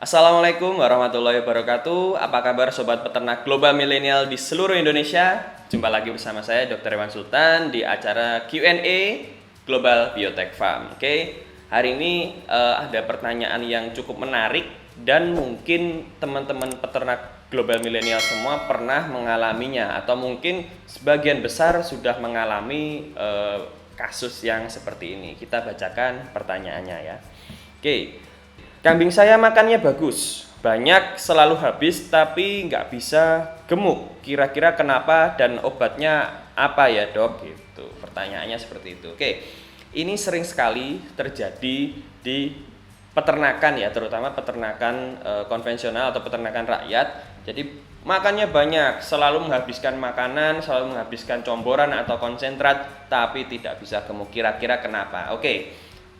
Assalamualaikum warahmatullahi wabarakatuh. Apa kabar sobat peternak global milenial di seluruh Indonesia? Jumpa lagi bersama saya Dr. Iwan Sultan di acara Q&A Global Biotech Farm. Oke, hari ini ada pertanyaan yang cukup menarik dan mungkin teman-teman peternak global milenial semua pernah mengalaminya atau mungkin sebagian besar sudah mengalami kasus yang seperti ini. Kita bacakan pertanyaannya ya. Oke. Kambing saya makannya bagus, banyak selalu habis tapi nggak bisa gemuk. Kira-kira kenapa dan obatnya apa ya dok? Gitu. Pertanyaannya seperti itu. Oke, ini sering sekali terjadi di peternakan ya, terutama peternakan konvensional atau peternakan rakyat. Jadi makannya banyak, selalu menghabiskan makanan, selalu menghabiskan comboran atau konsentrat, tapi tidak bisa gemuk. Kira-kira kenapa? Oke.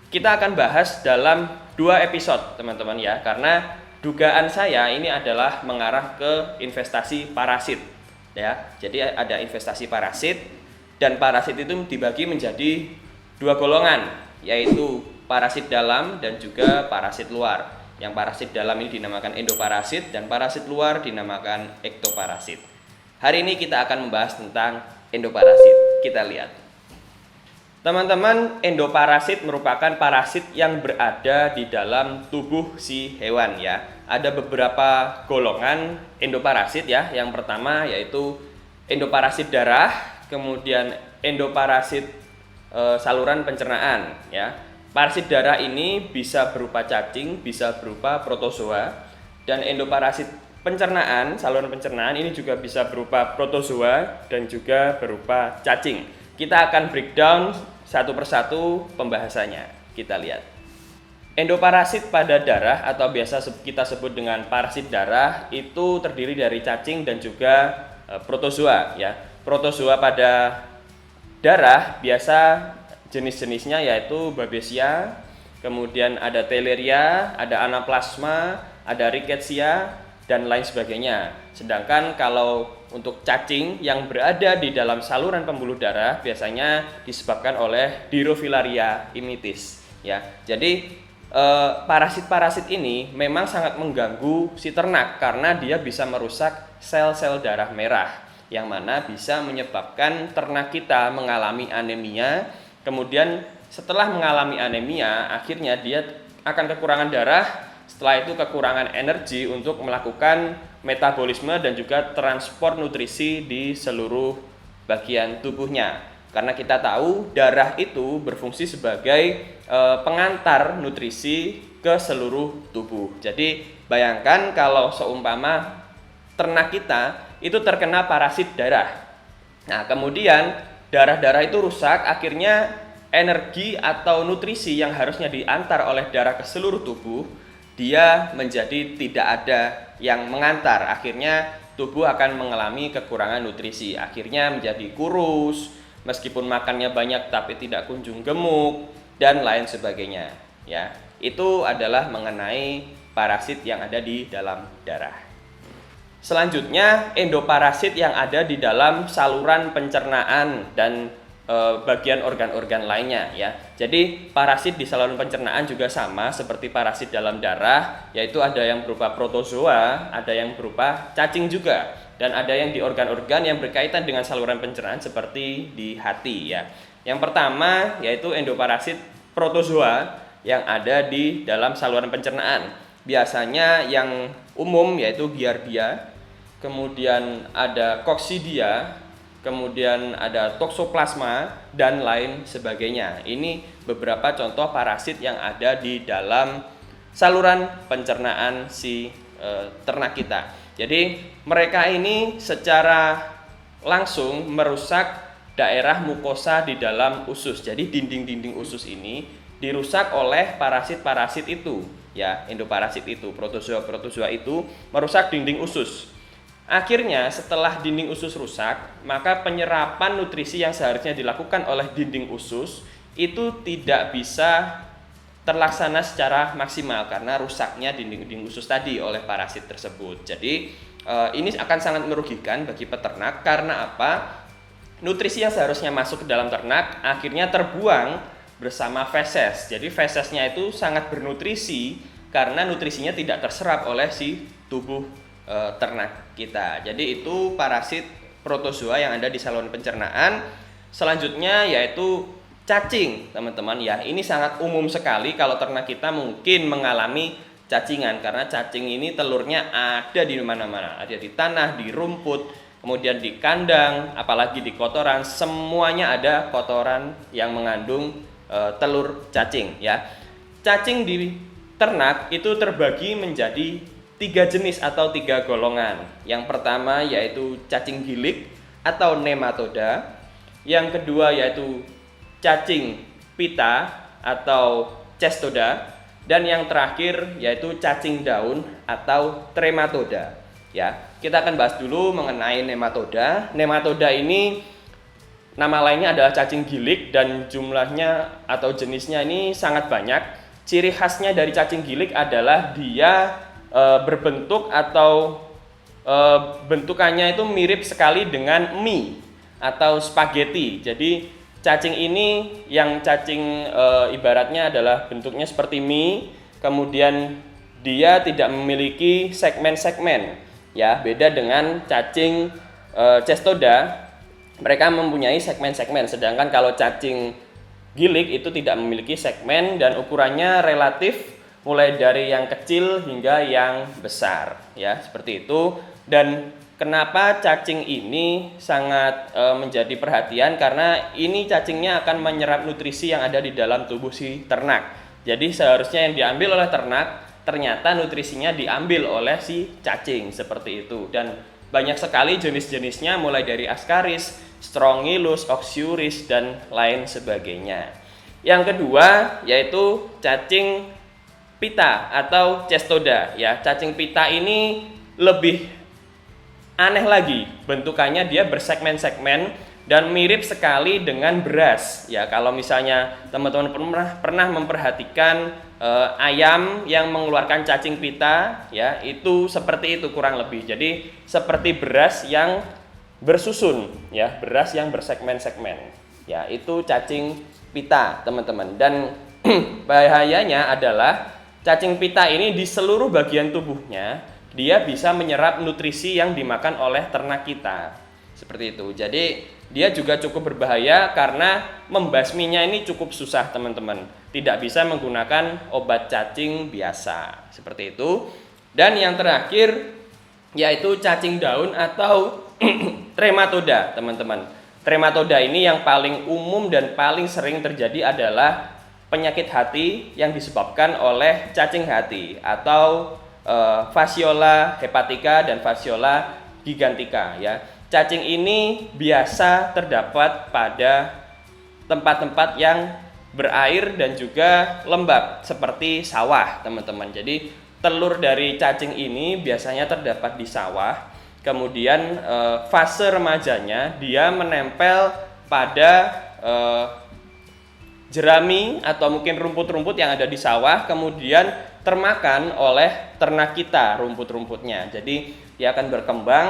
Kita akan bahas dalam 2 episode teman-teman ya, karena dugaan saya ini adalah mengarah ke investasi parasit ya. Jadi ada investasi parasit dan parasit itu dibagi menjadi 2 golongan, yaitu parasit dalam dan juga parasit luar. Yang parasit dalam ini dinamakan endoparasit dan parasit luar dinamakan ektoparasit. Hari ini kita akan membahas tentang endoparasit. Kita lihat. Teman-teman, endoparasit merupakan parasit yang berada di dalam tubuh si hewan ya. Ada beberapa golongan endoparasit ya. Yang pertama yaitu endoparasit darah, kemudian endoparasit saluran pencernaan ya. Parasit darah ini bisa berupa cacing, bisa berupa protozoa, dan endoparasit pencernaan, saluran pencernaan ini juga bisa berupa protozoa dan juga berupa cacing. Kita akan breakdown satu persatu pembahasannya. Kita lihat. Endoparasit pada darah atau biasa kita sebut dengan parasit darah itu terdiri dari cacing dan juga protozoa ya. Protozoa pada darah biasa jenis-jenisnya yaitu Babesia, kemudian ada Theileria, ada Anaplasma, ada Rickettsia dan lain sebagainya. Sedangkan kalau untuk cacing yang berada di dalam saluran pembuluh darah biasanya disebabkan oleh Dirofilaria immitis ya. Jadi parasit-parasit ini memang sangat mengganggu si ternak karena dia bisa merusak sel-sel darah merah yang mana bisa menyebabkan ternak kita mengalami anemia. Kemudian setelah mengalami anemia akhirnya dia akan kekurangan darah. Setelah itu kekurangan energi untuk melakukan metabolisme dan juga transport nutrisi di seluruh bagian tubuhnya. Karena kita tahu darah itu berfungsi sebagai pengantar nutrisi ke seluruh tubuh. Jadi bayangkan kalau seumpama ternak kita itu terkena parasit darah. Nah, kemudian darah-darah itu rusak, akhirnya energi atau nutrisi yang harusnya diantar oleh darah ke seluruh tubuh dia menjadi tidak ada yang mengantar. Akhirnya tubuh akan mengalami kekurangan nutrisi. Akhirnya menjadi kurus, meskipun makannya banyak tapi tidak kunjung gemuk dan lain sebagainya. Ya, itu adalah mengenai parasit yang ada di dalam darah. Selanjutnya endoparasit yang ada di dalam saluran pencernaan dan bagian organ-organ lainnya ya. Jadi parasit di saluran pencernaan juga sama seperti parasit dalam darah, yaitu ada yang berupa protozoa, ada yang berupa cacing juga, dan ada yang di organ-organ yang berkaitan dengan saluran pencernaan seperti di hati ya. Yang pertama yaitu endoparasit protozoa yang ada di dalam saluran pencernaan. Biasanya yang umum yaitu Giardia, kemudian ada Coccidia, kemudian ada toksoplasma dan lain sebagainya. Ini beberapa contoh parasit yang ada di dalam saluran pencernaan si ternak kita. Jadi mereka ini secara langsung merusak daerah mukosa di dalam usus. Jadi dinding-dinding usus ini dirusak oleh parasit-parasit itu ya, endoparasit itu, protozoa-protozoa itu merusak dinding usus. Akhirnya setelah dinding usus rusak, maka penyerapan nutrisi yang seharusnya dilakukan oleh dinding usus itu tidak bisa terlaksana secara maksimal karena rusaknya dinding usus tadi oleh parasit tersebut. Jadi ini akan sangat merugikan bagi peternak karena apa? Nutrisi yang seharusnya masuk ke dalam ternak akhirnya terbuang bersama feses. Jadi fesesnya itu sangat bernutrisi karena nutrisinya tidak terserap oleh si tubuh ternak kita. Jadi itu parasit protozoa yang ada di saluran pencernaan. Selanjutnya yaitu cacing, teman-teman ya. Ini sangat umum sekali kalau ternak kita mungkin mengalami cacingan, karena cacing ini telurnya ada di mana-mana, ada di tanah, di rumput, kemudian di kandang, apalagi di kotoran, semuanya ada kotoran yang mengandung telur cacing ya. Cacing di ternak itu terbagi menjadi 3 jenis atau 3 golongan. Yang pertama yaitu cacing gilik atau nematoda. Yang kedua yaitu cacing pita atau cestoda. Dan yang terakhir yaitu cacing daun atau trematoda. Ya, kita akan bahas dulu mengenai nematoda. Nematoda ini nama lainnya adalah cacing gilik dan jumlahnya atau jenisnya ini sangat banyak. Ciri khasnya dari cacing gilik adalah dia berbentuk atau bentukannya itu mirip sekali dengan mie atau spaghetti. Jadi cacing ini yang cacing ibaratnya adalah bentuknya seperti mie, kemudian dia tidak memiliki segmen-segmen ya, beda dengan cacing cestoda, mereka mempunyai segmen-segmen, sedangkan kalau cacing gilik itu tidak memiliki segmen dan ukurannya relatif mulai dari yang kecil hingga yang besar ya, seperti itu. Dan kenapa cacing ini sangat menjadi perhatian, karena ini cacingnya akan menyerap nutrisi yang ada di dalam tubuh si ternak. Jadi seharusnya yang diambil oleh ternak ternyata nutrisinya diambil oleh si cacing, seperti itu. Dan banyak sekali jenis-jenisnya mulai dari Ascaris, Strongylus, Oxyuris dan lain sebagainya. Yang kedua yaitu cacing pita atau cestoda ya. Cacing pita ini lebih aneh lagi, bentukannya dia bersegmen-segmen dan mirip sekali dengan beras ya. Kalau misalnya teman-teman pernah memperhatikan ayam yang mengeluarkan cacing pita ya, itu seperti itu kurang lebih. Jadi seperti beras yang bersusun ya, beras yang bersegmen-segmen ya, itu cacing pita teman-teman. Dan bahayanya adalah cacing pita ini di seluruh bagian tubuhnya dia bisa menyerap nutrisi yang dimakan oleh ternak kita, seperti itu. Jadi dia juga cukup berbahaya karena membasminya ini cukup susah teman-teman, tidak bisa menggunakan obat cacing biasa, seperti itu. Dan yang terakhir yaitu cacing daun atau trematoda teman-teman. Trematoda ini yang paling umum dan paling sering terjadi adalah penyakit hati yang disebabkan oleh cacing hati atau Fasciola hepatica dan Fasciola gigantica ya. Cacing ini biasa terdapat pada tempat-tempat yang berair dan juga lembab seperti sawah teman-teman. Jadi telur dari cacing ini biasanya terdapat di sawah. Kemudian fase remajanya dia menempel pada jerami atau mungkin rumput-rumput yang ada di sawah, kemudian termakan oleh ternak kita rumput-rumputnya. Jadi dia akan berkembang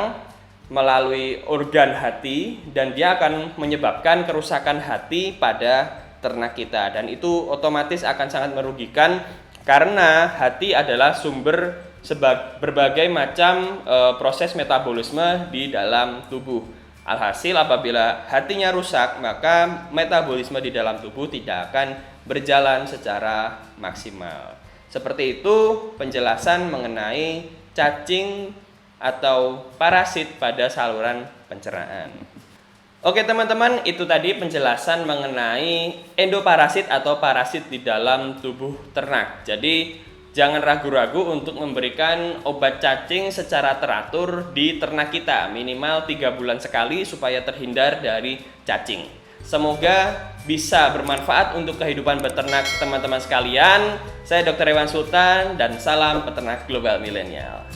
melalui organ hati dan dia akan menyebabkan kerusakan hati pada ternak kita, dan itu otomatis akan sangat merugikan karena hati adalah sumber berbagai macam proses metabolisme di dalam tubuh. Alhasil apabila hatinya rusak, maka metabolisme di dalam tubuh tidak akan berjalan secara maksimal. Seperti itu penjelasan mengenai cacing atau parasit pada saluran pencernaan. Oke teman-teman, itu tadi penjelasan mengenai endoparasit atau parasit di dalam tubuh ternak. Jadi jangan ragu-ragu untuk memberikan obat cacing secara teratur di ternak kita, minimal 3 bulan sekali supaya terhindar dari cacing. Semoga bisa bermanfaat untuk kehidupan beternak teman-teman sekalian. Saya Dr. Ewan Sultan dan salam peternak global milenial.